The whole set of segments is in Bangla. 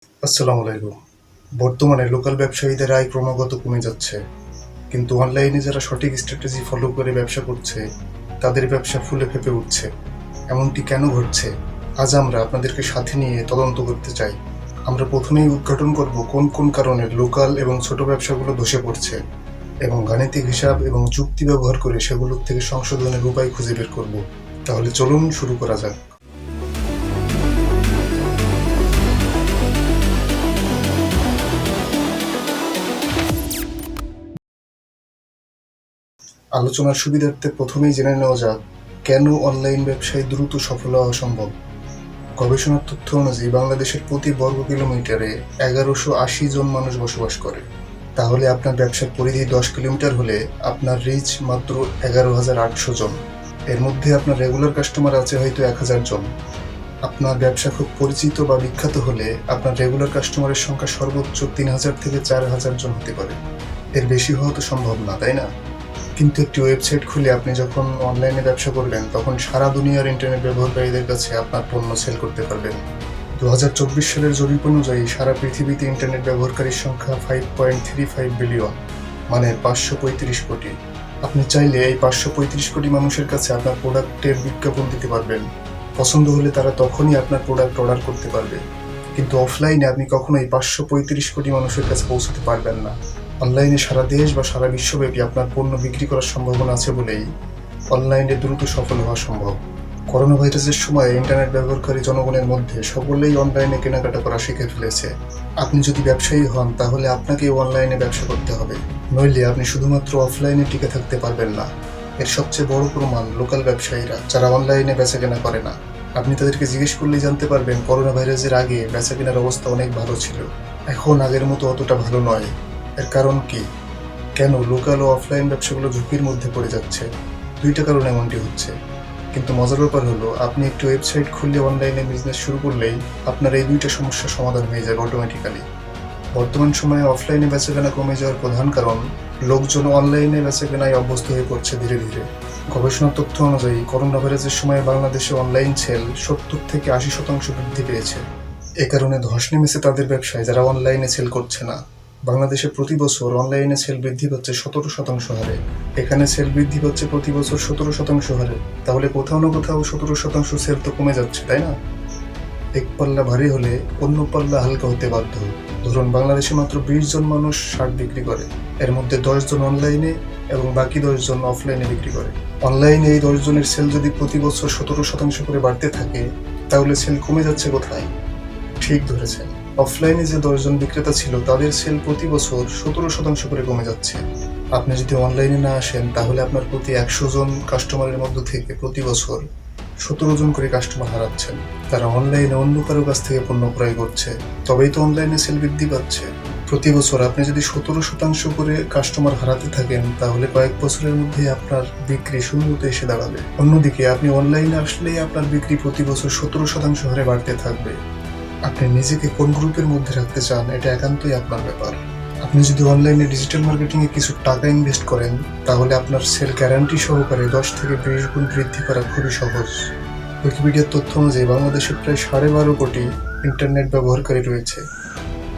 আসসালামু আলাইকুম। বর্তমানে লোকাল ব্যবসায়ীদের আয় ক্রমাগত কমে যাচ্ছে। কিন্তু অনলাইনে যারা সঠিক স্ট্র্যাটেজি ফলো করে ব্যবসা করছে, তাদের ব্যবসা ফুলে ফেঁপে উঠছে। এমনটি কেন ঘটছে? আজ আমরা আপনাদেরকে সাথে নিয়ে তদন্ত করতে চাই। আমরা প্রথমেই উদ্ঘাটন করব কোন কোন কারণে লোকাল এবং ছোট ব্যবসাগুলো ধসে পড়ছে এবং গাণিতিক হিসাব এবং যুক্তি ব্যবহার করে সেগুলোর থেকে সংশোধনের উপায় খুঁজে বের করব। তাহলে চলুন শুরু করা যাক। আলোচনার সুবিধার্থে প্রথমেই জেনে নেওয়া যাক কেন অনলাইন ব্যবসায় দ্রুত সফল হওয়া সম্ভব। গবেষণার তথ্য অনুযায়ী বাংলাদেশের প্রতি বর্গ কিলোমিটারে ১১৮০ জন মানুষ বসবাস করে। তাহলে আপনার ব্যবসার পরিধি ১০ কিলোমিটার হলে আপনার রিচ মাত্র ১১,৮০০ জন। এর মধ্যে আপনার রেগুলার কাস্টমার আছে হয়তো ১,০০০ জন। আপনার ব্যবসা খুব পরিচিত বা বিখ্যাত হলে আপনার রেগুলার কাস্টমারের সংখ্যা সর্বোচ্চ ৩,০০০ থেকে ৪,০০০ জন হতে পারে। এর বেশি হওয়া তো সম্ভব না, তাই না? কিন্তু একটি ওয়েবসাইট খুলে আপনি যখন অনলাইনে ব্যবসা করবেন তখন সারা দুনিয়ার ইন্টারনেট ব্যবহারকারীদের কাছে আপনার পণ্য সেল করতে পারবেন। ২০২৪ সালের জরিপ অনুযায়ী সারা পৃথিবীতে ইন্টারনেট ব্যবহারকারীর সংখ্যা 5.35 বিলিয়ন, মানে ৫৩৫ কোটি। আপনি চাইলে এই ৫৩৫ কোটি মানুষের কাছে আপনার প্রোডাক্টের বিজ্ঞাপন দিতে পারবেন। পছন্দ হলে তারা তখনই আপনার প্রোডাক্ট অর্ডার করতে পারবে। কিন্তু অফলাইনে আপনি কখনোই ৫৩৫ কোটি মানুষের কাছে পৌঁছতে পারবেন না। অনলাইনে সারা দেশ বা সারা বিশ্বব্যাপী আপনার পণ্য বিক্রি করার সম্ভাবনা আছে বলেই অনলাইনে দ্রুত সফল হওয়া সম্ভব। করোনা ভাইরাসের সময় ইন্টারনেট ব্যবহারকারী জনগণের মধ্যে সকলেই অনলাইনে কেনাকাটা করা শিখে ফেলেছে। আপনি যদি ব্যবসায়ী হন তাহলে আপনাকেও অনলাইনে ব্যবসা করতে হবে, নইলে আপনি শুধুমাত্র অফলাইনে টিকে থাকতে পারবেন না। এর সবচেয়ে বড় প্রমাণ লোকাল ব্যবসায়ীরা যারা অনলাইনে বেচাকেনা করে না। আপনি তাদেরকে জিজ্ঞেস করলেই জানতে পারবেন করোনা ভাইরাসের আগে বেচাকেনার অবস্থা অনেক ভালো ছিল, এখন আগের মতো অতটা ভালো নয়। এর কারণ কি? কেন লোকাল ও অফলাইন ব্যবসাগুলো ঝুঁকির মধ্যে পড়ে যাচ্ছে? দুইটা কারণ এমনটি হচ্ছে। কিন্তু মজার ব্যাপার হলো আপনি একটি ওয়েবসাইট খুললে অনলাইনে বিজনেস শুরু করলেই আপনার এই দুইটা সমস্যার সমাধান হয়ে যাবে অটোমেটিক্যালি। বর্তমান সময়ে অফলাইনে বেচাকেনা কমে যাওয়ার প্রধান কারণ লোকজন অনলাইনে বেচাকেনায় অভ্যস্ত হয়ে পড়ছে ধীরে ধীরে। গবেষণার তথ্য অনুযায়ী করোনা ভাইরাসের সময় বাংলাদেশে অনলাইন সেল ৭০ থেকে ৮০% বৃদ্ধি পেয়েছে। এ কারণে ধস নেমেছে তাদের ব্যবসায় যারা অনলাইনে সেল করছে না। বাংলাদেশে প্রতি বছর অনলাইনে সেল বৃদ্ধি পাচ্ছে ১৭% হারে। এখানে সেল বৃদ্ধি পাচ্ছে প্রতি বছর ১৭% হারে। তাহলে কোথাও না কোথাও ১৭% সেল তো কমে যাচ্ছে, তাই না? এক পাল্লা ভারী হলে অন্য পাল্লা হালকা হতে বাধ্য। ধরুন বাংলাদেশে মাত্র ২০ জন মানুষ শার্ট বিক্রি করে, এর মধ্যে ১০ জন অনলাইনে এবং বাকি ১০ জন অফলাইনে বিক্রি করে। অনলাইনে এই ১০ জনের সেল যদি প্রতি বছর ১৭% করে বাড়তে থাকে, তাহলে সেল কমে যাচ্ছে কোথায়? ঠিক ধরেছেন, অফলাইনে যে ১০ জন বিক্রেতা ছিল তাদের সেল প্রতি বছর ১৭% করে কমে যাচ্ছে। আপনি যদি অনলাইনে না আসেন তাহলে আপনার প্রতি ১০০ জন কাস্টমারের মধ্যে থেকে প্রতি বছর ১৭ জন করে কাস্টমার হারাচ্ছেন। তারা অনলাইনে অন্য কারো কাছ থেকে পণ্য ক্রয় করছে, তবেই তো অনলাইনে সেল বৃদ্ধি পাচ্ছে। প্রতি বছর আপনি যদি ১৭% করে কাস্টমার হারাতে থাকেন তাহলে কয়েক বছরের মধ্যে আপনার বিক্রি শূন্যতে এসে দাঁড়াবে। অন্যদিকে আপনি অনলাইনে আসলেই আপনার বিক্রি প্রতি বছর ১৭% হারে বাড়তে থাকবে। আপনি নিজেকে কোন গ্রুপের মধ্যে রাখতে চান এটা একান্তই আপনার ব্যাপার। আপনি যদি অনলাইনে ডিজিটাল মার্কেটিংয়ে কিছু টাকা ইনভেস্ট করেন তাহলে আপনার সেল গ্যারান্টি সহকারে ১০ থেকে ২০ গুণ বৃদ্ধি করা খুবই সহজ। উইকিপিডিয়ার তথ্য অনুযায়ী বাংলাদেশে প্রায় ১২.৫ কোটি ইন্টারনেট ব্যবহারকারী রয়েছে।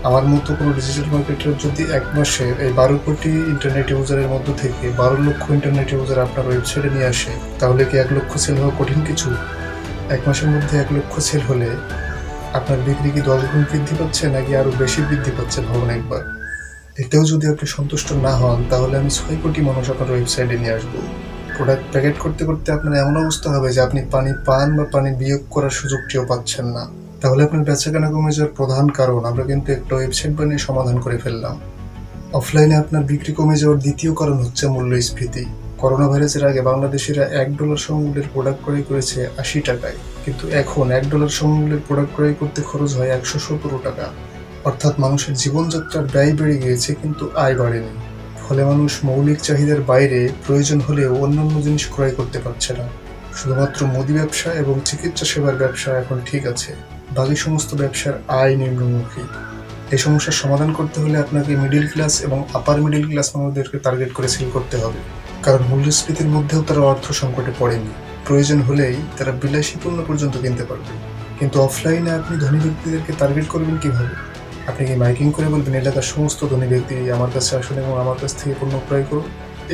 আমার মতো কোনো ডিজিটাল মার্কেটার যদি এক মাসে এই ১২ কোটি ইন্টারনেট ইউজারের মধ্য থেকে ১২ লক্ষ ইন্টারনেট ইউজার আপনার ওয়েবসাইটে নিয়ে আসে, তাহলে কি ১ লক্ষ সেল হওয়া কঠিন কিছু? এক মাসের মধ্যে ১ লক্ষ সেল হলে আপনার বিক্রি কি ১০ গুণ বৃদ্ধি পাচ্ছে নাকি আরো বেশি বৃদ্ধি পাচ্ছে ভাবুন একবার। এতেও যদি আপনি সন্তুষ্ট না হন তাহলে আমি ৬ কোটি মানুষ আপনার ওয়েবসাইটে নিয়ে আসবো। প্রোডাক্ট প্যাকেট করতে করতে আপনার এমন অবস্থা হবে যে আপনি পানি পান বা পানি বিয়োগ করার সুযোগটিও পাচ্ছেন না। তাহলে আপনার বেচাকেনা কমে যাওয়ার প্রধান কারণ আমরা কিন্তু একটা ওয়েবসাইট বানিয়ে সমাধান করে ফেললাম। অফলাইনে আপনার বিক্রি কমে যাওয়ার দ্বিতীয় কারণ হচ্ছে মূল্যস্ফীতি। করোনা ভাইরাসের আগে বাংলাদেশিরা $১ সমমূল্যের প্রোডাক্ট ক্রয় করেছে ৮০ টাকায়, কিন্তু এখন $১ সমমূল্যের প্রোডাক্ট ক্রয় করতে খরচ হয় ১১৭ টাকা। অর্থাৎ মানুষের জীবনযাত্রার ব্যয় বেড়ে গিয়েছে কিন্তু আয় বাড়েনি। ফলে মানুষ মৌলিক চাহিদার বাইরে প্রয়োজন হলেও অন্যান্য জিনিস ক্রয় করতে পারছে না। শুধুমাত্র মুদি ব্যবসা এবং চিকিৎসা সেবার ব্যবসা এখন ঠিক আছে, বাকি সমস্ত ব্যবসার আয় নিম্নমুখী। এই সমস্যার সমাধান করতে হলে আপনাকে মিডিল ক্লাস এবং আপার মিডিল ক্লাস মানুষদেরকে টার্গেট করে সেল করতে হবে, কারণ মূল্যস্ফীতির মধ্যেও তারা অর্থ সংকটে পড়েনি। প্রয়োজন হলেই তারা বিলাসী পণ্য পর্যন্ত কিনতে পারবে। কিন্তু অফলাইনে আপনি ধনী ব্যক্তিদেরকে টার্গেট করবেন কিভাবে? আপনি কি মাইকিং করে বলবেন এলাকার সমস্ত ধনী ব্যক্তি আমার কাছে আসুন এবং আমার কাছ থেকে পণ্য ক্রয় করুন?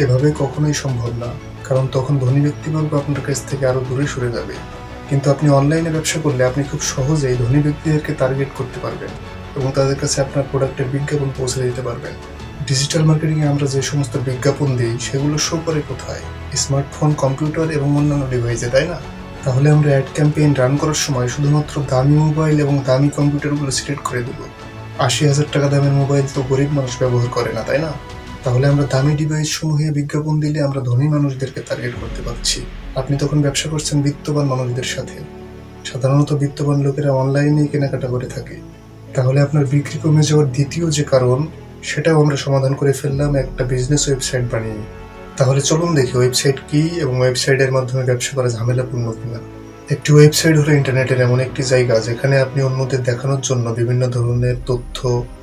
এভাবে কখনোই সম্ভব না, কারণ তখন ধনী ব্যক্তিবর্গ আপনার কাছ থেকে আরো দূরে সরে যাবে। কিন্তু আপনি অনলাইনে ব্যবসা করলে আপনি খুব সহজেই ধনী ব্যক্তিদেরকে টার্গেট করতে পারবেন এবং তাদের কাছে আপনার প্রোডাক্টের বিজ্ঞাপন পৌঁছে দিতে পারবেন। ডিজিটাল মার্কেটিংয়ে আমরা যে সমস্ত বিজ্ঞাপন দিই সেগুলো শো করে কোথায়? স্মার্টফোন, কম্পিউটার এবং অন্যান্য ডিভাইসে, তাই না? তাহলে আমরা অ্যাড ক্যাম্পেইন রান করার সময় শুধুমাত্র দামি মোবাইল এবং দামি কম্পিউটারগুলো সিলেক্ট করে দেবো। ৮০,০০০ টাকা দামের মোবাইল তো গরিব মানুষ ব্যবহার করে না, তাই না? তাহলে আমরা দামি ডিভাইস সমূহে বিজ্ঞাপন দিলে আমরা ধনী মানুষদেরকে টার্গেট করতে পারছি। আপনি তখন ব্যবসা করছেন বিত্তবান মানুষদের সাথে। সাধারণত বিত্তবান লোকেরা অনলাইনেই কেনাকাটা করে থাকে। তাহলে আপনার বিক্রি কমে যাওয়ার দ্বিতীয় যে কারণ, সেটাও আমরা সমাধান করে ফেললাম একটা বিজনেস ওয়েবসাইট বানিয়ে। তাহলে চলুন দেখি ওয়েবসাইট কি এবং ওয়েবসাইটের মাধ্যমে ব্যবসা করা ঝামেলাপূর্ণ কিনা। একটি ওয়েবসাইট হলো ইন্টারনেটের এমন একটি জায়গা যেখানে আপনি অন্যদের দেখানোর জন্য বিভিন্ন ধরনের তথ্য,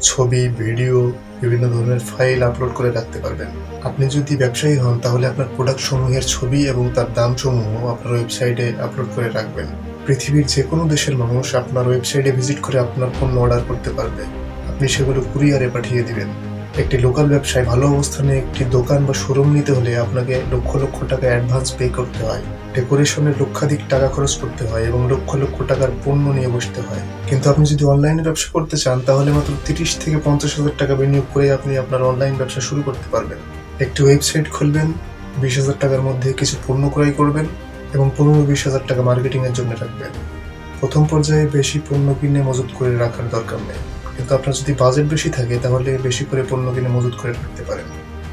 ছবি, ভিডিও, বিভিন্ন ধরনের ফাইল আপলোড করে রাখতে পারবেন। আপনি যদি ব্যবসায়ী হন তাহলে আপনার প্রোডাক্ট সমূহের ছবি এবং তার দাম সমূহ আপনার ওয়েবসাইটে আপলোড করে রাখবেন। পৃথিবীর যে কোনো দেশের মানুষ আপনার ওয়েবসাইটে ভিজিট করে আপনার পণ্য অর্ডার করতে পারবে। আপনি সেগুলো কুরিয়ারে পাঠিয়ে দিবেন। একটি লোকাল ব্যবসায় ভালো অবস্থানে একটি দোকান বা শোরুম নিতে হলে আপনাকে লক্ষ লক্ষ টাকা অ্যাডভান্স পে করতে হয়, ডেকোরেশনে লক্ষাধিক টাকা খরচ করতে হয় এবং লক্ষ লক্ষ টাকার পণ্য নিয়ে বসতে হয়। কিন্তু আপনি যদি অনলাইনে ব্যবসা করতে চান তাহলে মাত্র ৩০ থেকে ৫০,০০০ টাকা বিনিয়োগ করে আপনি আপনার অনলাইন ব্যবসা শুরু করতে পারবেন। একটি ওয়েবসাইট খুলবেন, ২০,০০০ টাকার মধ্যে কিছু পণ্য ক্রয় করবেন এবং ১৫-২০,০০০ টাকা মার্কেটিংয়ের জন্য রাখবেন। প্রথম পর্যায়ে বেশি পণ্য কিনে মজুত করে রাখার দরকার নেই, কিন্তু আপনার যদি বাজেট বেশি থাকে তাহলে বেশি করে পণ্য কিনে মজুত করে রাখতে পারেন।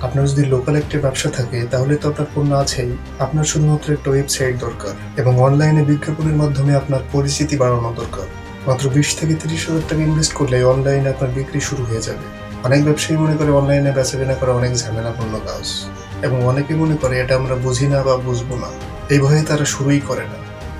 আপনার যদি লোকাল একটি ব্যবসা থাকে তাহলে তো আপনার পণ্য আছেই, আপনার শুধুমাত্র একটা ওয়েবসাইট দরকার এবং অনলাইনে বিজ্ঞাপনের মাধ্যমে আপনার পরিচিতি বাড়ানো দরকার। মাত্র ২০ থেকে ৩০,০০০ টাকা ইনভেস্ট করলে অনলাইনে আপনার বিক্রি শুরু হয়ে যাবে। অনেক ব্যবসায়ী মনে করে অনলাইনে বেচাকেনা করা অনেক ঝামেলাপূর্ণ কাজ এবং অনেকে মনে করে এটা আমরা বুঝি না বা বুঝবো না, এই ভয়ে তারা শুরুই করে না।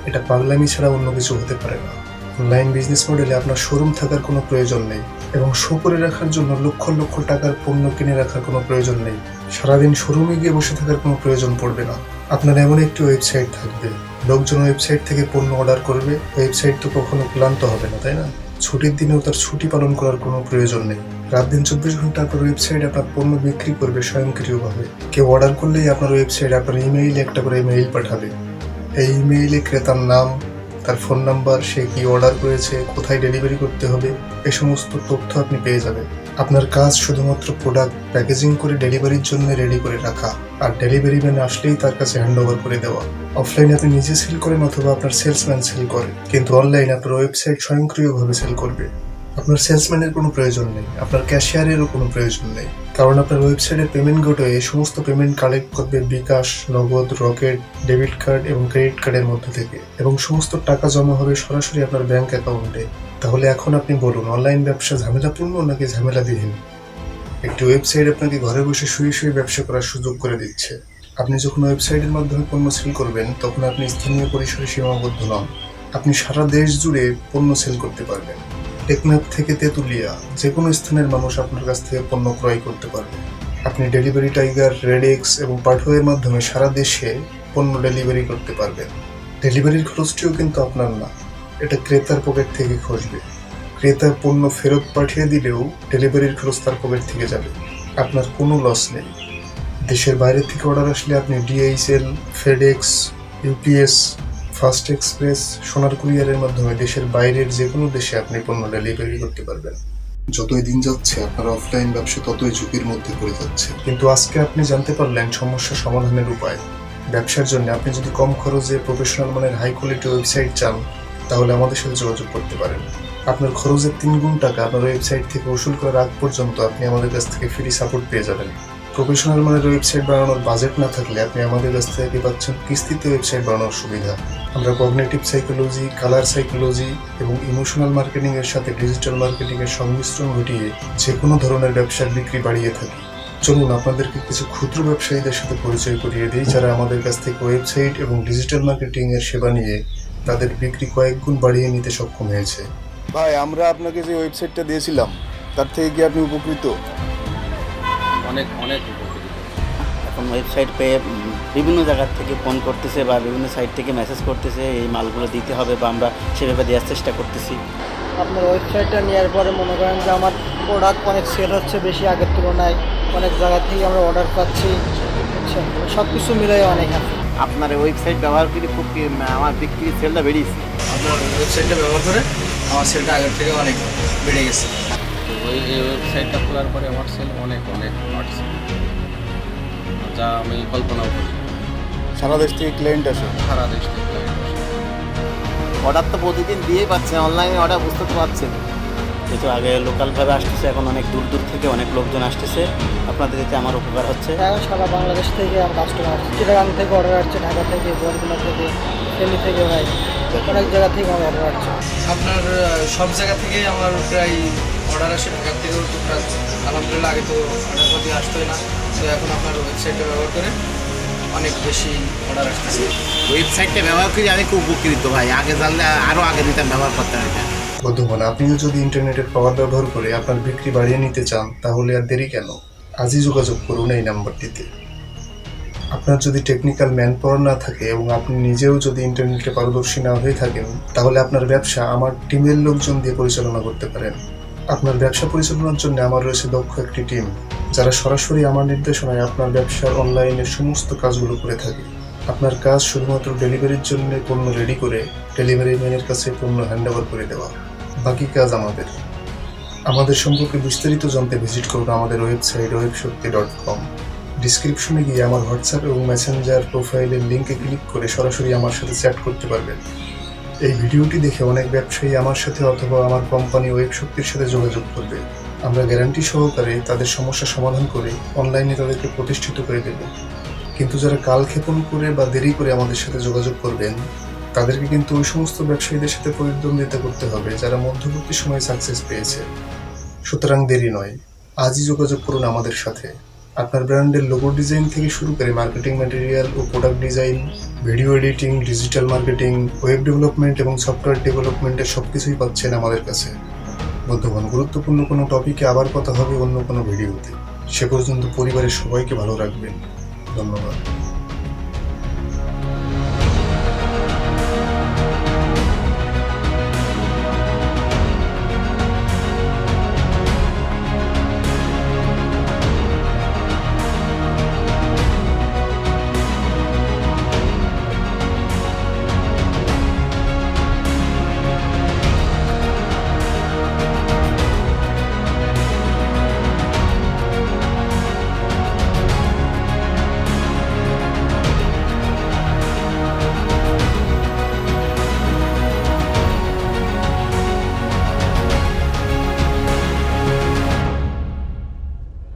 এটা পাগলামি ছাড়া অন্য কিছু হতে পারে না। অনলাইন বিজনেস মডেলে আপনার শোরুম থাকার কোনো প্রয়োজন নেই এবং শো করে রাখার জন্য লক্ষ লক্ষ টাকার পণ্য কিনে রাখার কোনো প্রয়োজন নেই। সারাদিন শোরুমে গিয়ে বসে থাকার কোনো প্রয়োজন পড়বে না। আপনার এমন একটি ওয়েবসাইট থাকবে, লোকজন ওয়েবসাইট থেকে পণ্য অর্ডার করবে, ওয়েবসাইট তো কখনো ক্লান্ত হবে না, তাই না? ছুটির দিনেও তার ছুটি পালন করার কোনো প্রয়োজন নেই। রাত দিন ২৪ ঘন্টা আপনার ওয়েবসাইট আপনার পণ্য বিক্রি করবে স্বয়ংক্রিয়ভাবে। কেউ অর্ডার করলেই আপনার ওয়েবসাইট আপনার ইমেইলে একটা করে মেইল পাঠাবে। এই ইমেইলে ক্রেতার নাম, তার ফোন নাম্বার, সে কি অর্ডার করেছে, কোথায় ডেলিভারি করতে হবে, এই সমস্ত তথ্য আপনি পেয়ে যাবেন। আপনার কাজ শুধুমাত্র প্রোডাক্ট প্যাকেজিং করে ডেলিভারির জন্য রেডি করে রাখা আর ডেলিভারি ম্যান আসলেই তার কাছে হ্যান্ড ওভার করে দেওয়া। অফলাইনে আপনি নিজে সেল করেন অথবা আপনার সেলসম্যান সেল করে, কিন্তু অনলাইনে আপনার ওয়েবসাইট স্বয়ংক্রিয়ভাবে সেল করবে। আপনার সেলসম্যানের কোনো প্রয়োজন নেই, আপনার ক্যাশিয়ারেরও কোনো প্রয়োজন নেই, কারণ আপনার ওয়েবসাইটের পেমেন্ট গেটওয়ে সমস্ত পেমেন্ট কালেক্ট করবে বিকাশ, নগদ, রকেট, ডেবিট কার্ড এবং ক্রেডিট কার্ডের মধ্য থেকে এবং সমস্ত টাকা জমা হবে সরাসরি আপনার ব্যাংক অ্যাকাউন্টে। তাহলে এখন আপনি বলুন, অনলাইন ব্যবসা ঝামেলাপূর্ণ নাকি ঝামেলাবিহীন? একটি ওয়েবসাইট আপনাকে ঘরে বসে শুয়ে শুয়ে ব্যবসা করার সুযোগ করে দিচ্ছে। আপনি যখন ওয়েবসাইটের মাধ্যমে পণ্য সেল করবেন তখন আপনি স্থানীয় পরিসরে সীমাবদ্ধ নন, আপনি সারা দেশ জুড়ে পণ্য সেল করতে পারবেন। টেকনাফ থেকে তেঁতুলিয়া যে কোনো স্থানের মানুষ আপনার কাছ থেকে পণ্য ক্রয় করতে পারবে। আপনি ডেলিভারি টাইগার, রেডেক্স এবং পাঠোয়ের মাধ্যমে সারা দেশে পণ্য ডেলিভারি করতে পারবেন। ডেলিভারির খরচটিও কিন্তু আপনার না, এটা ক্রেতার পকেট থেকে খসবে। ক্রেতা পণ্য ফেরত পাঠিয়ে দিলেও ডেলিভারির খরচ তার পকেট থেকে যাবে, আপনার কোনো লস নেই। দেশের বাইরে থেকে অর্ডার আসলে আপনি DHL, FedEx, UPS, fast express, সোনার কুরিয়ারের মাধ্যমে দেশের বাইরের যে কোনো দেশে আপনি পণ্য ডেলিভারি করতে পারবেন। যতই দিন যাচ্ছে আপনার অফলাইন ব্যবসা ততই ঝুঁকির মধ্যে পড়ে যাচ্ছে, কিন্তু আজকে আপনি জানতে পারলেন সমস্যা সমাধানের উপায়। ব্যবসার জন্য আপনি যদি কম খরচে প্রফেশনাল মানের হাই কোয়ালিটি ওয়েবসাইট চান তাহলে আমাদের সাথে যোগাযোগ করতে পারেন। আপনার খরচের ৩ গুণ টাকা আপনার ওয়েবসাইট থেকে উসুল করার আগ পর্যন্ত আপনি আমাদের কাছ থেকে ফ্রি সাপোর্ট পেয়ে যাবেন। প্রফেশনাল মানের ওয়েবসাইট বানানোর বাজেট না থাকলে আপনি আমাদের কাছ থেকে পাচ্ছেন কিস্তিতে ওয়েবসাইট বানানোর সুবিধা। আমরা কগনিটিভ সাইকোলজি, কালার সাইকোলজি এবং ইমোশনাল মার্কেটিং এর সাথে ডিজিটাল মার্কেটিং এর সংমিশ্রণ ঘটিয়ে যে কোনো ধরনের ব্যবসার বিক্রি বাড়িয়ে থাকি। চলুন আপনাদেরকে কিছু ক্ষুদ্র ব্যবসায়ীদের সাথে পরিচয় করিয়ে দিই যারা আমাদের কাছ থেকে ওয়েবসাইট এবং ডিজিটাল মার্কেটিং এর সেবা নিয়ে তাদের বিক্রি কয়েক গুণ বাড়িয়ে নিতে সক্ষম হয়েছে। ভাই, আমরা আপনাকে যে ওয়েবসাইটটা দিয়েছিলাম তার থেকে কি আপনি উপকৃত? অনেক অনেক উপকৃত। এখন ওয়েবসাইট পেয়ে বিভিন্ন জায়গার থেকে ফোন করতেছে বা বিভিন্ন সাইট থেকে মেসেজ করতেছে এই মালগুলো দিতে হবে বা আমরা সেভাবে দেওয়ার চেষ্টা করতেছি। আপনার ওয়েবসাইটটা নেওয়ার পরে মনে করেন যে আমার প্রোডাক্ট অনেক সেল হচ্ছে বেশি আগের তুলনায়, অনেক জায়গা থেকে আমরা অর্ডার পাচ্ছি, বুঝছেন, সব কিছু মিলাই অনেক আছে। আপনার ওয়েবসাইট ব্যবহার করে খুব আমার বিক্রির সেলটা বেরিয়েছে। আপনার ওয়েবসাইটটা ব্যবহার করে আমার সেলটা আগের থেকে অনেক বেড়ে গেছে। তো এই ওয়েবসাইটটা খোলার পরে আমার সেল অনেক অনেক বাড়ছে, যা আমি কল্পনাও করি। সারা দেশ থেকে ক্লায়েন্ট আসে। সারা দেশ থেকে client আসে। অর্ডার তো প্রতিদিন দিয়েই পাচ্ছেন, অনলাইনে অর্ডার বুঝতে তো পারছেন। যেহেতু আগে লোকালভাবে আসতেছে, এখন অনেক দূর দূর থেকে অনেক লোকজন আসতেছে, আপনাদের এতে আমার উপকার হচ্ছে। এখন সারা বাংলাদেশ থেকে আমার কাস্টমার আসছে, চিটাগাং থেকে অর্ডার আসছে, ঢাকা থেকে, বরগুনা থেকে, ফেনী থেকে, ভাই অনেক জায়গা থেকে আমার অর্ডার আসছে। আপনার সব জায়গা থেকে আমার প্রায় অর্ডার আসে, ঢাকার থেকেও টুকটাক। আলহামদুলিল্লাহ, আগে তো অর্ডার করতে আসতোই না, তো এখন আপনার ওয়েবসাইটটা ব্যবহার করে অনেক বেশি অর্ডার আসতেছে। ওয়েবসাইটটা ব্যবহার করি আমি খুব উপকৃত ভাই। আগে জানলে আরও আগে দিতাম, ব্যবহার করতাম এটা। বন্ধুগণ, আপনিও যদি ইন্টারনেটের পাওয়ার ব্যবহার করে আপনার বিক্রি বাড়িয়ে নিতে চান, তাহলে আর দেরি কেন? আজই যোগাযোগ করুন এই নাম্বারটিতে। আপনার যদি টেকনিক্যাল ম্যান পাওয়ার না থাকে এবং আপনি নিজেও যদি ইন্টারনেটে পারদর্শী না হয়ে থাকেন, তাহলে আপনার ব্যবসা আমার টিমের লোকজন দিয়ে পরিচালনা করতে পারেন। আপনার ব্যবসা পরিচালনার জন্য আমার রয়েছে দক্ষ একটি টিম, যারা সরাসরি আমার নির্দেশনায় আপনার ব্যবসার অনলাইনের সমস্ত কাজগুলো করে থাকে। আপনার কাজ শুধুমাত্র ডেলিভারির জন্য পণ্য রেডি করে ডেলিভারি ম্যানের কাছে পণ্য হ্যান্ডওভার করে দেওয়া, বাকি কাজ আমাদের সম্পর্কে বিস্তারিত জানতে ভিজিট করুন আমাদের ওয়েবসাইট webshakti.com। ডিসক্রিপশনে গিয়ে আমার হোয়াটসঅ্যাপ এবং মেসেঞ্জার প্রোফাইলের লিঙ্কে ক্লিক করে সরাসরি আমার সাথে চ্যাট করতে পারবেন। এই ভিডিওটি দেখে অনেক ব্যবসায়ী আমার সাথে অথবা আমার কোম্পানি ওয়েবশক্তির সাথে যোগাযোগ করবে। আমরা গ্যারান্টি সহকারে তাদের সমস্যা সমাধান করে অনলাইনে তাদেরকে প্রতিষ্ঠিত করে দেব। কিন্তু যারা কালক্ষেপণ করে বা দেরি করে আমাদের সাথে যোগাযোগ করবেন, তাদেরকে কিন্তু ওই সমস্ত ব্যবসায়ীদের সাথে প্রতিদ্বন্দ্বিতা করতে হবে যারা মধ্যবর্তী সময়ে সাকসেস পেয়েছে। সুতরাং দেরি নয়, আজই যোগাযোগ করুন আমাদের সাথে। আপনার ব্র্যান্ডের লোগো ডিজাইন থেকে শুরু করে মার্কেটিং ম্যাটেরিয়াল ও product design, video editing, digital marketing, web development এবং সফটওয়্যার ডেভেলপমেন্টের সব কিছুই পাচ্ছেন আমাদের কাছে। বন্ধুগণ, গুরুত্বপূর্ণ কোনো টপিকে আবার কথা হবে অন্য কোনো ভিডিওতে। সে পর্যন্ত পরিবারের সবাইকে ভালো রাখবেন। ধন্যবাদ।